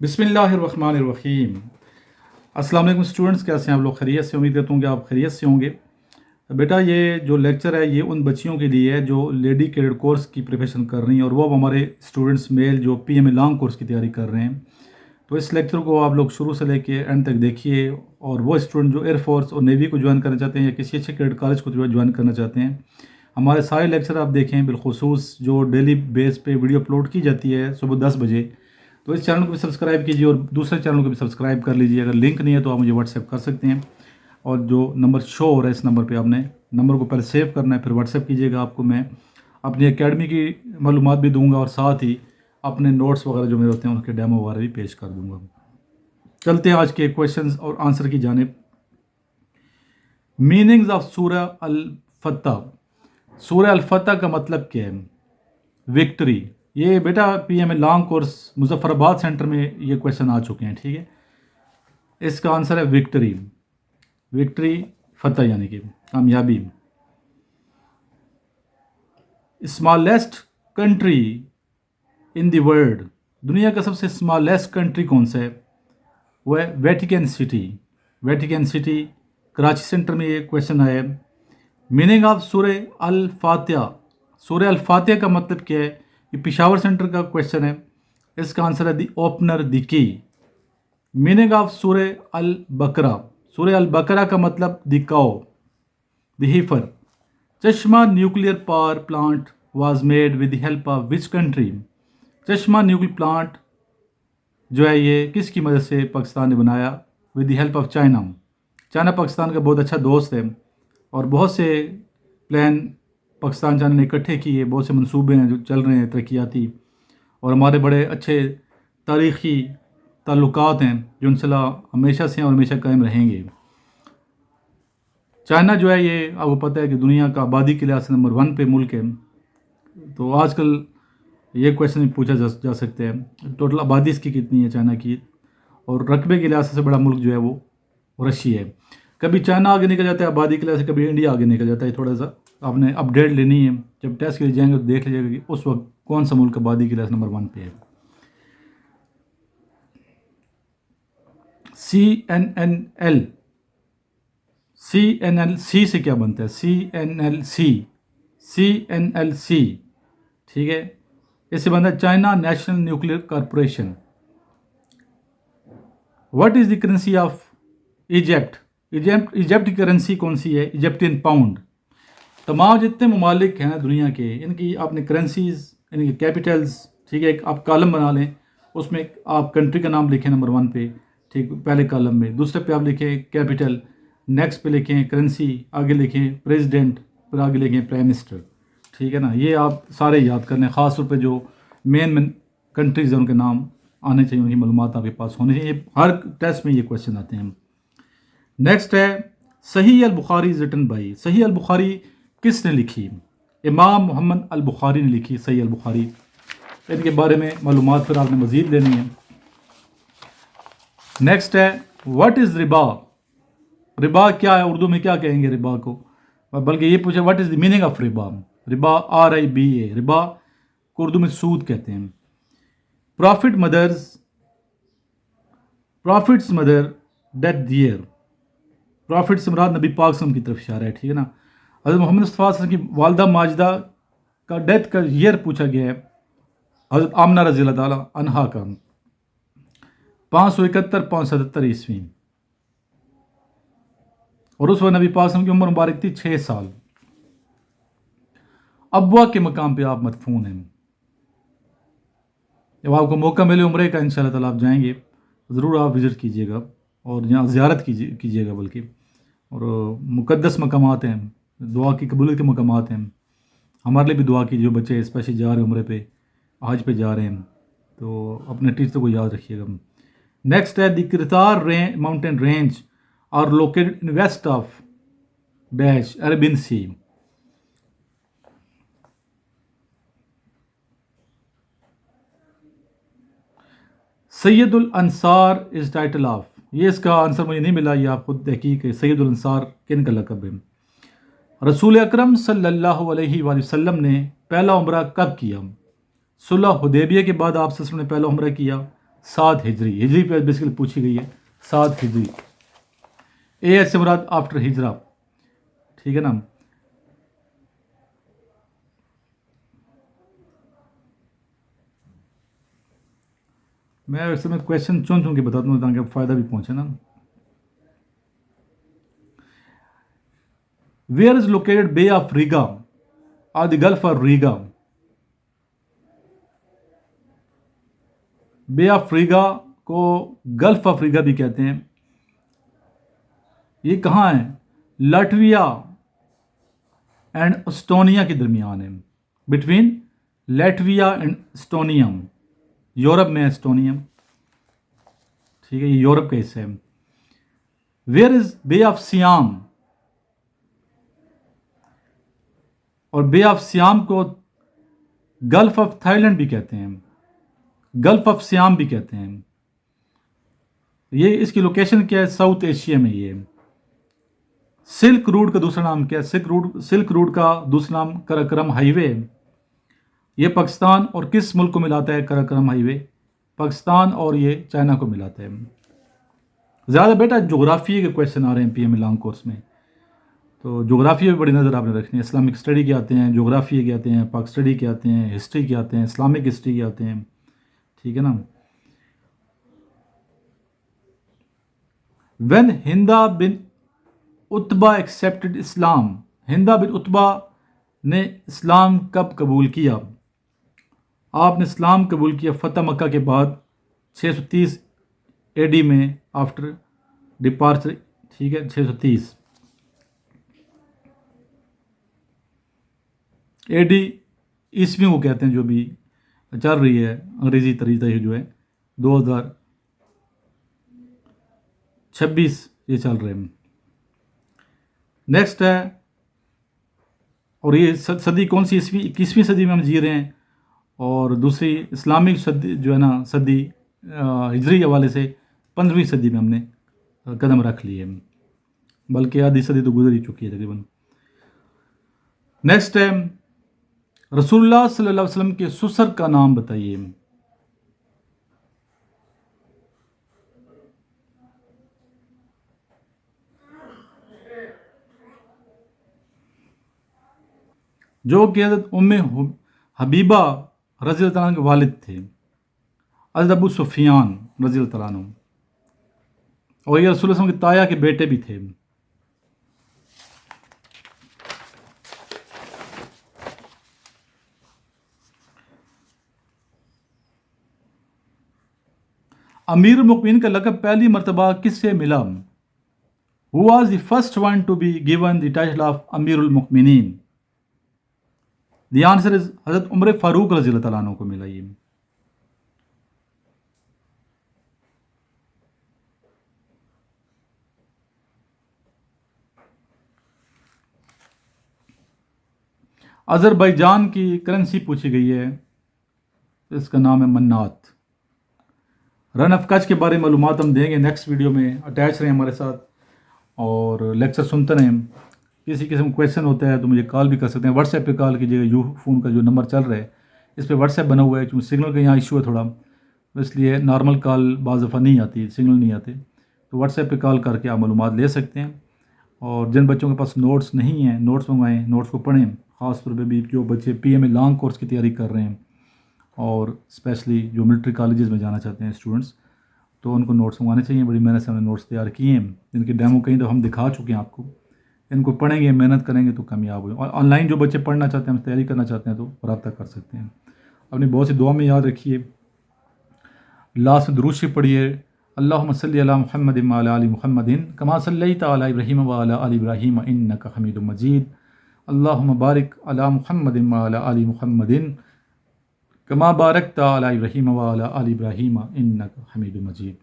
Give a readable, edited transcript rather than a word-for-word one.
बिस्मिल्लाहिर्रहमानिर्रहीम। अस्सलाम वालेकुम स्टूडेंट्स, कैसे हैं आप लोग? खैरियत से? उम्मीद करता हूँ कि आप खैरियत से होंगे। बेटा, ये जो लेक्चर है ये उन बच्चियों के लिए है जो लेडी कैडेट कोर्स की प्रिपरेशन कर रही हैं, और वो अब हमारे स्टूडेंट्स मेल जो पीएमए लॉन्ग कोर्स की तैयारी कर रहे हैं। तो इस लेक्चर को आप लोग शुरू से लेके एंड तक देखिए। और वो स्टूडेंट जो एयरफोर्स और नेवी को ज्वाइन करना चाहते हैं या किसी अच्छे कैडेट कॉलेज को ज्वाइन करना चाहते हैं, हमारे सारे लेक्चर आप देखें बिलखुसूस जो डेली बेस पे वीडियो अपलोड की जाती है सुबह 10 बजे। तो इस चैनल को भी सब्सक्राइब कीजिए और दूसरे चैनल को भी सब्सक्राइब कर लीजिए। अगर लिंक नहीं है तो आप मुझे व्हाट्सएप कर सकते हैं, और जो नंबर शो हो रहा है इस नंबर पे आपने नंबर को पहले सेव करना है, फिर व्हाट्सएप कीजिएगा। आपको मैं अपनी एकेडमी की मालूमात भी दूंगा और साथ ही अपने नोट्स वगैरह जो मेरे होते हैं उनके डेमो वगैरह भी पेश कर दूंगा। चलते हैं आज के क्वेश्चंस और आंसर की जानिब। मीनिंग्स ऑफ सूरह अल फतह। सूरह अल फतह का मतलब क्या है? विक्ट्री। ये बेटा PMA long course Muzaffarabad centre में ये क्वेश्चन आ चुके हैं, ठीक है। इसका आंसर है विक्ट्री। विक्ट्री, फतह यानी कि कामयाबी। Smallest country in the world. दुनिया का सबसे स्मॉलेस्ट कंट्री कौन सा है? वो है Vatican city. Vatican city Karachi centre में ये क्वेश्चन आया है। मीनिंग ऑफ सूरह अल फातिहा। सूरह अल फातिहा का मतलब क्या है? ये पिशावर सेंटर का क्वेश्चन है। इसका आंसर है दी ओपनर, दी की। मीनिंग ऑफ सूरह अल बकरा। सूरह अल बकरा का मतलब दी काओ, दी हीफर। चश्मा nuclear power plant was made with the help of which country. चश्मा न्यूक्लियर प्लांट जो है ये किसकी मदद से पाकिस्तान ने बनाया? With the help of China. China Pakistan का बहुत अच्छा दोस्त है और बहुत से प्लान पाकिस्तान चाइना ने इकट्ठे किए, बहुत से मंसूबे हैं जो चल रहे हैं तरक्याती, और हमारे बड़े अच्छे तारीख़ी ताल्लुकात हैं जो इंशाल्लाह हमेशा से हैं और हमेशा कायम रहेंगे। चाइना जो है ये आपको पता है कि दुनिया का आबादी के लिहाज से नंबर 1 पे मुल्क है। तो आजकल ये क्वेश्चन भी पूछा जा सकते हैं, टोटल आबादी इसकी कितनी है चाइना की, और रकबे के लिहाज से बड़ा मुल्क जो है वो रशिया है। कभी चाइना आगे निकल जाता है आबादी के लिहाज से, कभी इंडिया आगे निकल जाता है। थोड़ा सा आपने अपडेट लेनी है, जब टेस्ट के लिए जाएंगे तो देख लीजिएगा कि उस वक्त कौन सा मुल्क आबादी के लिहाज नंबर 1 पे है। CNNL। CNLC से क्या बनता है? CNLC, ठीक है। इससे बनता है China national nuclear corporation. What is the currency of Egypt. Egypt की करेंसी कौन सी है? Egyptian pound. तमाम जितने ममालिक हैं दुनिया के, इनकी आपने करेंसीज, इनकी कैपिटल्स, ठीक है, एक आप कॉलम बना लें, उसमें आप कंट्री का नाम लिखें नंबर 1 पे, ठीक, पहले कॉलम में। दूसरे पे आप लिखें कैपिटल, नेक्स्ट पे लिखें करेंसी, आगे लिखें प्रेसिडेंट, फिर आगे लिखें प्राइम मिनिस्टर, ठीक है ना। ये आप सारे याद कर लें, ख़ास तौर पे जो मेन कंट्रीज़ हैं उनके नाम आने चाहिए, उनकी मालूमात आपके पास होनी चाहिए। हर टेस्ट में ये क्वेश्चन आते हैं। नेक्स्ट है सही अल बुखारी इज रिटन बाई। सही अल बुखारी किसने लिखी? इमाम मोहम्मद अल बुखारी ने लिखी सही अल बुखारी। इनके बारे में मालूमात फिर आपने मज़ीद लेनी है। नेक्स्ट है व्हाट इज़ रिबा। रिबा क्या है? उर्दू में क्या कहेंगे रिबा को? बल्कि ये पूछे what is the meaning of Riba. Riba RIBA, Riba को उर्दू में सूद कहते हैं। प्रॉफिट्स मदर डेथ दियर। प्रॉफिट से मुराद नबी पाक सल्लल्लाहु अलैहि वसल्लम की तरफ इशारा है, ठीक है ना। हज़रत मोहम्मद मुस्तफ़ा सल्लल्लाहु अलैहि वसल्लम की वालदा माजिदा का डेथ का ईयर पूछा गया है। हज़रत आमना रज़ी अल्लाह ताला अन्हा का 571-577 ईस्वी, और उस वक्त नबी पाक सल्लल्लाहु अलैहि वसल्लम की उम्र मुबारक थी 6 साल। अब्वा के मकाम पे आप मदफून हैं। जब आपको मौका मिले उम्रे का इंशाअल्लाह ताला आप जाएंगे, ज़रूर आप विज़िट कीजिएगा और यहाँ ज़ियारत कीजिएगा बल्कि। और मुक़द्दस मकामात हैं, दुआ की कबूलियत के मकामात हैं। हमारे लिए भी दुआ कीजिए, जो बच्चे स्पेशली जा रहे हैं उम्रे पे, हज पे जा रहे हैं, तो अपने टीचर को याद रखिएगा। नेक्स्ट है the Kirthar mountain range are located in west of dash Arabian sea. सैयदुल अंसार इज़ टाइटल ऑफ। ये इसका आंसर मुझे नहीं मिला, ये आप खुद तहकीक है। सैयदुल अंसार किन का लक़ब है? रसूल अकरम सल्लल्लाहु अलैहि वसल्लम ने पहला उम्रा कब किया? सुलह हुदैबिया के बाद आप सल्लल्लाहु अलैहि वसल्लम ने पहला उम्रा किया, 7 ہجری، ہجری پہ بیسیکلی پوچھی گئی ہے، 7 ہجری. اے ایچ سے مراد آفٹر ہجرا، ٹھیک ہے نا. میں ویسے میں کویشچن چن کے بتاتا ہوں تاکہ فائدہ بھی پہنچے نا. ویئر از لوکیٹڈ بے آف ریگا اور دی گلف آف ریگا؟ بے آف ریگا کو گلف آف ریگا بھی کہتے ہیں. یہ کہاں ہے؟ لاٹویا اینڈ اسٹونیا کے درمیان ہے، between Latvia and Estonia. Europe میں ہے اسٹونیا، ٹھیک ہے، یہ یورپ کا حصہ ہے. ویئر از بے آف سیام؟ اور بے آف سیام کو گلف آف تھائی لینڈ بھی کہتے ہیں، گلف آف سیام بھی کہتے ہیں. یہ اس کی لوکیشن کیا ہے؟ ساؤتھ ایشیا میں. یہ سلک روٹ کا دوسرا نام کیا ہے؟ سلک روٹ کا دوسرا نام کراکرم ہائی وے. یہ پاکستان اور کس ملک کو ملاتا ہے؟ کراکرم ہائی وے پاکستان اور یہ چائنا کو ملاتا ہے. زیادہ بیٹا جغرافیے کے کویشچن آ رہے ہیں پی ایم لانگ کورس میں، تو جغرافیہ بھی بڑی نظر آپ نے رکھنی ہے. اسلامک اسٹڈی کے آتے ہیں، جغرافیہ کے آتے ہیں، پاک اسٹڈی کے آتے ہیں، ہسٹری کے آتے ہیں، اسلامک ہسٹری کے آتے ہیں، ٹھیک ہے نا. When Hinda bin Utba accepted اسلام؟ ہندا بن اتبا نے اسلام کب قبول کیا؟ آپ نے اسلام قبول کیا فتح مکہ کے بعد 630 اے ڈی میں، آفٹر ڈپارچر، ٹھیک ہے، 630 اے ڈی عیسوی کو کہتے ہیں، جو بھی چل رہی ہے انگریزی طریقہ جو ہے 2026 یہ چل رہے ہیں. نیکسٹ ہے، اور یہ صدی کون سی؟ 21ویں صدی میں ہم جی رہے ہیں، اور دوسری اسلامک صدی جو ہے نا، صدی ہجری حوالے سے 15ویں صدی میں ہم نے قدم رکھ لی ہے، بلکہ آدھی صدی تو گزر ہی چکی ہے تقریباً. نیکسٹ ہے، رسول اللہ صلی اللہ علیہ وسلم کے سسر کا نام بتائیے. جو کہ حضرت ام حبیبہ رضی اللہ عنہ کے والد تھے، حضرت ابو سفیان رضی اللہ عنہ، اور یہ رسول اللہ صلی اللہ علیہ وسلم کی تایا کے بیٹے بھی تھے. امیر المؤمنین کا لقب پہلی مرتبہ کس سے ملا؟ Who was the first one to be given the title of امیر المؤمنین؟ دی آنسر از حضرت عمر فاروق رضی اللہ تعالیٰ عنہ کو ملا یہ. آذربائیجان کی کرنسی پوچھی گئی ہے، اس کا نام ہے منات. رن آف کچھ کے بارے میں معلومات ہم دیں گے نیکسٹ ویڈیو میں. اٹیچ رہیں ہمارے ساتھ اور لیکچر سنتے رہیں. کسی قسم کا کویشچن ہوتا ہے تو مجھے کال بھی کر سکتے ہیں. واٹس ایپ پہ کال کیجیے گا. یو فون کا جو نمبر چل رہا ہے اس پہ واٹس ایپ بنا ہوا ہے، کیونکہ سگنل کا یہاں ایشو ہے تھوڑا، اس لیے نارمل کال بعض دفعہ نہیں آتی، سگنل نہیں آتے، تو واٹس ایپ پہ کال کر کے آپ معلومات لے سکتے ہیں. اور جن بچوں کے پاس نوٹس نہیں ہیں، نوٹس منگوائیں، نوٹس کو پڑھیں. خاص طور پہ بھی جو بچے P M A long course کی تیاری کر رہے ہیں، اور اسپیشلی جو ملٹری کالجز میں جانا چاہتے ہیں اسٹوڈنٹس، تو ان کو نوٹس منگوانے چاہیے. بڑی محنت سے ہم نے نوٹس تیار کیے ہیں، جن کے ڈیمو کہیں تو ہم دکھا چکے ہیں آپ کو. ان کو پڑھیں گے، محنت کریں گے تو کامیاب ہوئے. اور آن لائن جو بچے پڑھنا چاہتے ہیں، ہم تیاری کرنا چاہتے ہیں، تو رابطہ کر سکتے ہیں. اپنی بہت سی دعا میں یاد رکھیے. لاسٹ میں درود شریف پڑھیے. اللہم صلی علی محمد وعلی آل محمد کما صلیت علی ابراہیم وعلی آل ابراہیم انک حمید مجید. اللہم بارک علی محمد وعلی آل محمد کما بارکت علی ابراہیم وعلی آل ابراہیم انک حمید مجید.